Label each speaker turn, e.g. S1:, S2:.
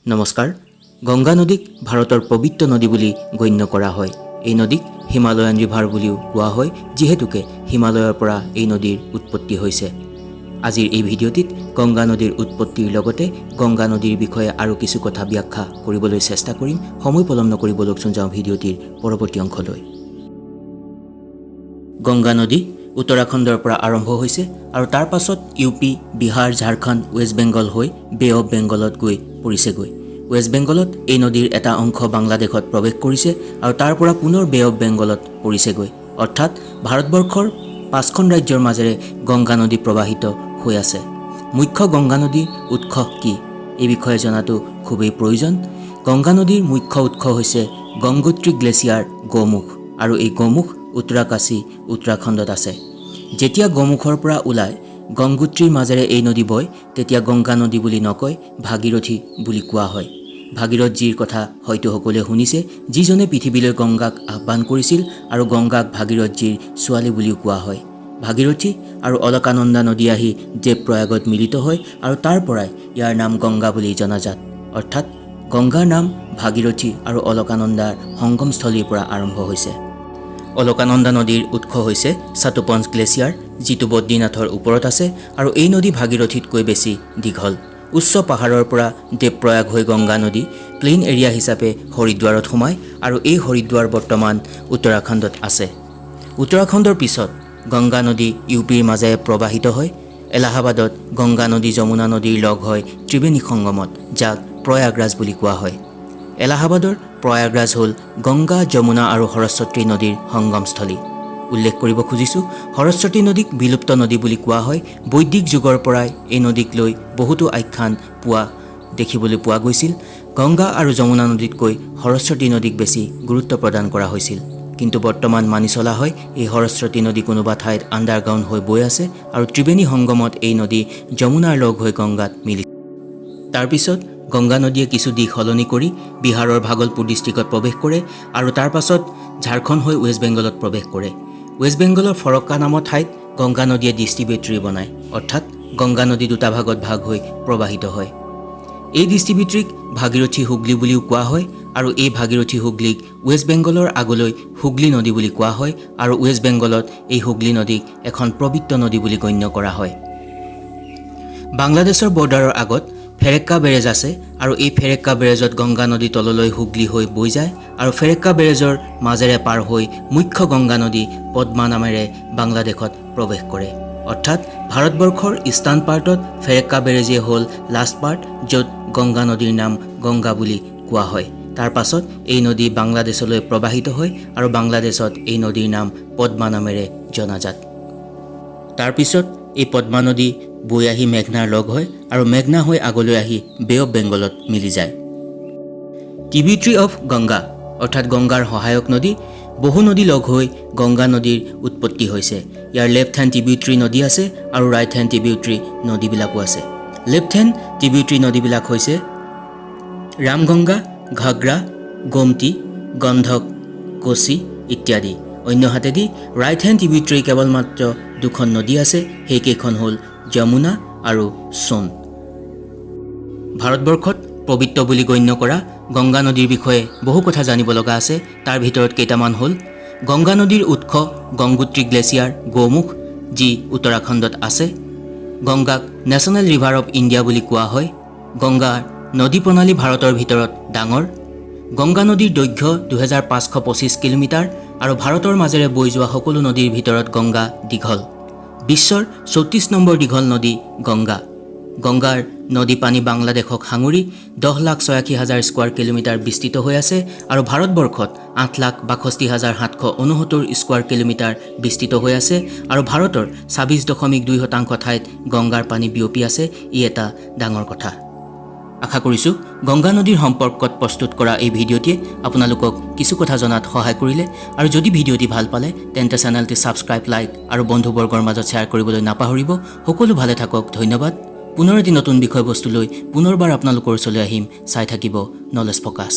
S1: নমস্কাৰ। গংগা নদীক ভাৰতৰ পবিত্ৰ নদী বুলি গণ্য কৰা হয়। এই নদীক হিমালয়ান ৰিভাৰ বুলিও কোৱা হয়, যিহেতুকে হিমালয়ৰ পৰা এই নদীৰ উৎপত্তি হৈছে। আজিৰ এই ভিডিঅ'টিত গংগা নদীৰ উৎপত্তিৰ লগতে গংগা নদীৰ বিষয়ে আৰু কিছু কথা ব্যাখ্যা কৰিবলৈ চেষ্টা কৰিম। সময় পলম নকৰিবলৈ যাওঁ ভিডিঅ'টিৰ পৰৱৰ্তী অংশলৈ। গংগা নদী উত্তৰাখণ্ডৰ পৰা আৰম্ভ হৈছে আৰু তাৰ পাছত ইউপি, বিহাৰ, ঝাৰখণ্ড, ৱেষ্ট বেংগল হৈ বে অফ বেংগলত গৈ পৰিছেগৈ। ৱেষ্ট বেংগলত এই নদীৰ এটা অংশ বাংলাদেশত প্ৰৱেশ কৰিছে আৰু তাৰ পৰা পুনৰ বে অফ বেংগলত পৰিছেগৈ। অৰ্থাৎ ভাৰতবৰ্ষৰ 5খন ৰাজ্যৰ মাজেৰে গংগা নদী প্ৰবাহিত হৈ আছে। মুখ্য গংগা নদীৰ উৎস কি, এই বিষয়ে জনাটো খুবেই প্ৰয়োজন। গংগা নদীৰ মুখ্য উৎস হৈছে গংগোত্ৰী গ্লেচিয়াৰ গোমুখ, আৰু এই গোমুখ উত্তৰাকাশী উত্তৰাখণ্ডত আছে। যেতিয়া গোমুখৰ পৰা ওলাই গংগোত্ৰীৰ মাজেৰে এই নদী বয়, তেতিয়া গংগা নদী বুলি নকয়, ভাগীৰথী বুলি কোৱা হয়। ভাগীৰথজীৰ কথা হয়তো সকলোৱে শুনিছে, যিজনে পৃথিৱীলৈ গংগাক আহ্বান কৰিছিল আৰু গংগাক ভাগীৰথজীৰ ছোৱালী বুলিও কোৱা হয়। ভাগীৰথী আৰু অলকানন্দা নদী আহি দেৱপ্ৰয়াগত মিলিত হয় আৰু তাৰ পৰাই ইয়াৰ নাম গংগা বুলি জনাজাত। অৰ্থাৎ গংগাৰ নাম ভাগীৰথী আৰু অলকানন্দাৰ সংগমস্থলীৰ পৰা আৰম্ভ হৈছে। অলকানন্দা নদীৰ উৎস হৈছে চাটুপঞ্চ গ্লেচিয়াৰ, যিটো বদ্ৰীনাথৰ ওপৰত আছে, আৰু এই নদী ভাগীৰথীতকৈ বেছি দীঘল। উচ্চ পাহাৰৰ পৰা দেৱপ্ৰয়াগ হৈ গংগা নদী প্লেইন এৰিয়া হিচাপে হৰিদ্বাৰত সোমায়, আৰু এই হৰিদ্বাৰ বৰ্তমান উত্তৰাখণ্ডত আছে। উত্তৰাখণ্ডৰ পিছত গংগা নদী ইউপিৰ মাজেৰে প্ৰবাহিত হয়। এলাহাবাদত গংগা নদী যমুনা নদীৰ লগ হয় ত্ৰিবেণী সংগমত, যাক প্ৰয়াগৰাজ বুলি কোৱা হয়। এলাহাবাদৰ প্ৰয়াগৰাজ হ'ল গংগা, যমুনা আৰু সৰস্বতী নদীৰ সংগমস্থলী। উল্লেখ কৰিব খুজিছোঁ, সৰস্বতী নদীক বিলুপ্ত নদী বুলি কোৱা হয়। বৈদিক যুগৰ পৰাই এই নদীক লৈ বহুতো আখ্যান দেখিবলৈ পোৱা গৈছিল। গংগা আৰু যমুনা নদীতকৈ সৰস্বতী নদীক বেছি গুৰুত্ব প্ৰদান কৰা হৈছিল। কিন্তু বৰ্তমান মানি চলা হয় এই সৰস্বতী নদী কোনোবা ঠাইত আণ্ডাৰগ্ৰাউণ্ড হৈ বৈ আছে, আৰু ত্ৰিবেণী সংগমত এই নদী যমুনাৰ লগ হৈ গংগাত মিলিছে। তাৰপিছত গংগা নদীয়ে কিছু দিশ সলনি কৰি বিহাৰৰ ভাগলপুৰ ডিষ্ট্ৰিক্টত প্ৰৱেশ কৰে, আৰু তাৰ পাছত ঝাৰখণ্ড হৈ ৱেষ্ট বেংগলত প্ৰৱেশ কৰে। ৱেষ্ট বেংগলৰ ফৰক্কা নামৰ ঠাইত গংগা নদীয়ে ডিষ্ট্ৰিবিউটৰী বনায়, অৰ্থাৎ গংগা নদী দুটা ভাগত ভাগ হৈ প্ৰবাহিত হয়। এই ডিষ্ট্ৰিবিউটৰীক ভাগীৰথী হুগলী বুলিও কোৱা হয়, আৰু এই ভাগীৰথী হুগলীক ৱেষ্ট বেংগলৰ আগলৈ হুগলী নদী বুলি কোৱা হয়, আৰু ৱেষ্ট বেংগলত এই হুগলী নদীক এখন পবিত্ৰ নদী বুলি গণ্য কৰা হয়। বাংলাদেশৰ বৰ্ডাৰৰ আগত ফেৰেক্কা বেৰেজ আছে, আৰু এই ফেৰেক্কা বেৰেজত গংগা নদী তললৈ হুগলী হৈ বৈ যায়, আৰু ফেৰেক্কা বেৰেজৰ মাজেৰে পাৰ হৈ মুখ্য গংগা নদী পদ্মা নামেৰে বাংলাদেশত প্ৰৱেশ কৰে। অৰ্থাৎ ভাৰতবৰ্ষৰ ইষ্টাৰ্ণ পাৰ্টত ফেৰেক্কা বেৰেজে হ'ল লাষ্ট পাৰ্ট, য'ত গংগা নদীৰ নাম গংগা বুলি কোৱা হয়। তাৰ পাছত এই নদী বাংলাদেশলৈ প্ৰবাহিত হয়, আৰু বাংলাদেশত এই নদীৰ নাম পদ্মা নামেৰে জনাজাত। তাৰপিছত এই পদ্মা নদী বৈ আহি মেঘনাৰ লগ হয়, আৰু মেঘনা হৈ আগলৈ আহি বে অফ বেংগলত মিলি যায়। ট্ৰিবিউটৰী অফ গংগা, অৰ্থাৎ গংগাৰ সহায়ক নদী। বহু নদী লগ হৈ গংগা নদীৰ উৎপত্তি হৈছে। ইয়াৰ লেফ্ট হেণ্ড ট্ৰিবিউটৰী নদী আছে আৰু ৰাইট হেণ্ড ট্ৰিবিউটৰী নদীবিলাকো আছে। লেফ্ট হেণ্ড ট্ৰিবিউটৰী নদীবিলাক হৈছে ৰামগংগা, ঘাগ্ৰা, গোমতী, গন্ধক, কোচি ইত্যাদি। অন্যহাতেদি ৰাইট হেণ্ড ট্ৰিবিউটৰী কেৱল মাত্ৰ দুখন নদী আছে, সেইকেইখন হ'ল যমুনা আৰু সোণ। ভাৰতবৰ্ষত পবিত্ৰ বুলি গণ্য কৰা গংগা নদীৰ বিষয়ে বহু কথা জানিব লগা আছে। তাৰ ভিতৰত কেইটামান হ'ল: গংগা নদীৰ উৎস গংগোত্ৰী গ্লেচিয়াৰ গোমুখ, যি উত্তৰাখণ্ডত আছে। গংগাক নেশ্যনেল ৰিভাৰ অফ ইণ্ডিয়া বুলি কোৱা হয়। গংগাৰ নদী প্ৰণালী ভাৰতৰ ভিতৰত ডাঙৰ। গংগা নদীৰ দৈৰ্ঘ্য 2525 কিলোমিটাৰ, আৰু ভাৰতৰ মাজেৰে বৈ যোৱা সকলো নদীৰ ভিতৰত গংগা দীঘল। বিশ্বৰ 34 নম্বৰ দীঘল নদী গংগা। গংগাৰ নদী পানী বাংলাদেশক সাঙুৰি 10,86,000 স্কোৱাৰ কিলোমিটাৰ বিস্তৃত হৈ আছে, আৰু ভাৰতবৰ্ষত 8,62,769 স্কোৱাৰ কিলোমিটাৰ বিস্তৃত হৈ আছে, আৰু ভাৰতৰ 26.2% ঠাইত গংগাৰ পানী বিয়পি আছে। ই এটা ডাঙৰ কথা। আশা কৰিছোঁ গংগা নদীৰ সম্পৰ্কত প্ৰস্তুত কৰা এই ভিডিঅ'টিয়ে আপোনালোকক কিছু কথা জনাত সহায় কৰিলে, আৰু যদি ভিডিঅ'টি ভাল পালে তেন্তে চেনেলটি ছাবস্ক্ৰাইব, লাইক আৰু বন্ধুবৰ্গৰ মাজত শ্বেয়াৰ কৰিবলৈ নাপাহৰিব। সকলো ভালে থাকক, ধন্যবাদ। পুনৰ এটি নতুন বিষয়বস্তু লৈ পুনৰবাৰ আপোনালোকৰ ওচৰলৈ আহিম। চাই থাকিব নলেজ ফ'কাছ।